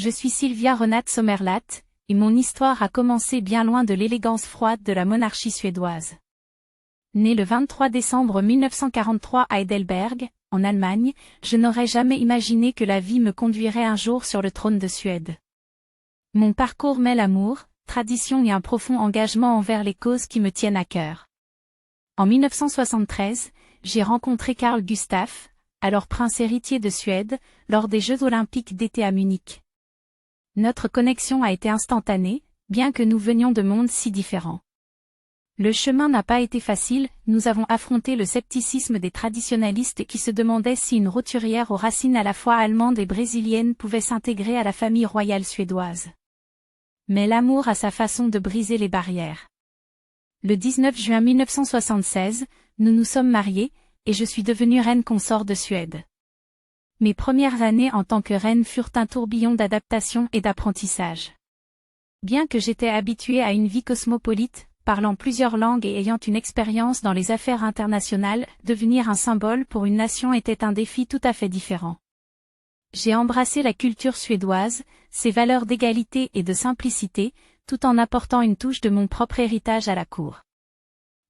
je suis Sylvia Renate Sommerlath, et mon histoire a commencé bien loin de l'élégance froide de la monarchie suédoise. Née le 23 décembre 1943 à Heidelberg, en Allemagne, je n'aurais jamais imaginé que la vie me conduirait un jour sur le trône de Suède. Mon parcours mêle amour, tradition et un profond engagement envers les causes qui me tiennent à cœur. En 1973, j'ai rencontré Carl Gustaf, alors prince héritier de Suède, lors des Jeux olympiques d'été à Munich. Notre connexion a été instantanée, bien que nous venions de mondes si différents. Le chemin n'a pas été facile, nous avons affronté le scepticisme des traditionalistes qui se demandaient si une roturière aux racines à la fois allemandes et brésiliennes pouvait s'intégrer à la famille royale suédoise. Mais l'amour a sa façon de briser les barrières. Le 19 juin 1976, nous nous sommes mariés, et je suis devenue reine consort de Suède. Mes premières années en tant que reine furent un tourbillon d'adaptation et d'apprentissage. Bien que j'étais habituée à une vie cosmopolite, parlant plusieurs langues et ayant une expérience dans les affaires internationales, devenir un symbole pour une nation était un défi tout à fait différent. J'ai embrassé la culture suédoise, ses valeurs d'égalité et de simplicité, tout en apportant une touche de mon propre héritage à la cour.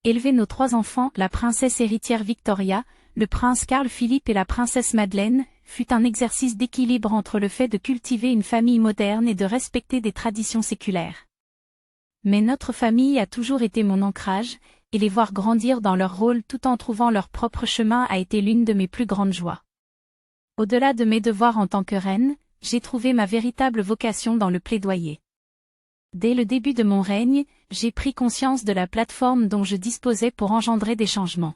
Élever nos 3 enfants, la princesse héritière Victoria, le prince Carl Philippe et la princesse Madeleine, fut un exercice d'équilibre entre le fait de cultiver une famille moderne et de respecter des traditions séculaires. Mais notre famille a toujours été mon ancrage, et les voir grandir dans leur rôle tout en trouvant leur propre chemin a été l'une de mes plus grandes joies. Au-delà de mes devoirs en tant que reine, j'ai trouvé ma véritable vocation dans le plaidoyer. Dès le début de mon règne, j'ai pris conscience de la plateforme dont je disposais pour engendrer des changements.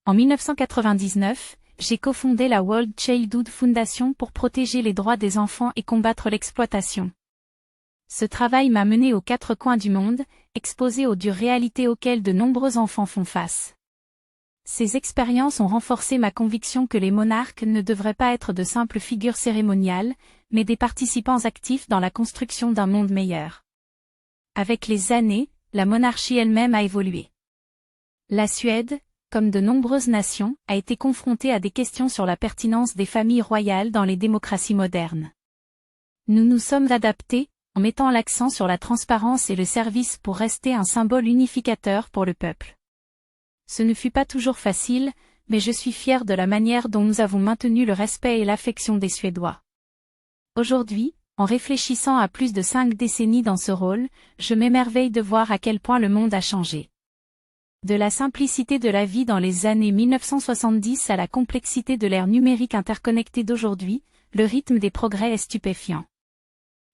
En 1999, j'ai cofondé la World Childhood Foundation pour protéger les droits des enfants et combattre l'exploitation. Ce travail m'a mené aux 4 coins du monde, exposé aux dures réalités auxquelles de nombreux enfants font face. Ces expériences ont renforcé ma conviction que les monarques ne devraient pas être de simples figures cérémoniales, mais des participants actifs dans la construction d'un monde meilleur. Avec les années, la monarchie elle-même a évolué. La Suède, comme de nombreuses nations, a été confrontée à des questions sur la pertinence des familles royales dans les démocraties modernes. Nous nous sommes adaptés, en mettant l'accent sur la transparence et le service pour rester un symbole unificateur pour le peuple. Ce ne fut pas toujours facile, mais je suis fière de la manière dont nous avons maintenu le respect et l'affection des Suédois. Aujourd'hui, en réfléchissant à plus de 5 décennies dans ce rôle, je m'émerveille de voir à quel point le monde a changé. De la simplicité de la vie dans les années 1970 à la complexité de l'ère numérique interconnectée d'aujourd'hui, le rythme des progrès est stupéfiant.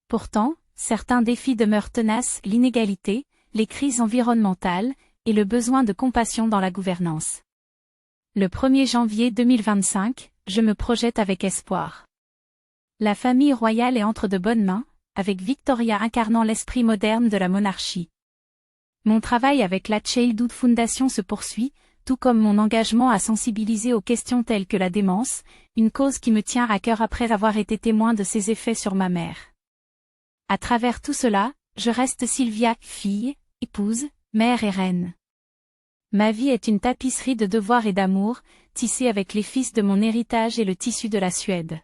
Pourtant, certains défis demeurent tenaces, l'inégalité, les crises environnementales, et le besoin de compassion dans la gouvernance. Le 1er janvier 2025, je me projette avec espoir. La famille royale est entre de bonnes mains, avec Victoria incarnant l'esprit moderne de la monarchie. Mon travail avec la Childhood Foundation se poursuit, tout comme mon engagement à sensibiliser aux questions telles que la démence, une cause qui me tient à cœur après avoir été témoin de ses effets sur ma mère. À travers tout cela, je reste Sylvia, fille, épouse, mère et reine. Ma vie est une tapisserie de devoirs et d'amour, tissée avec les fils de mon héritage et le tissu de la Suède.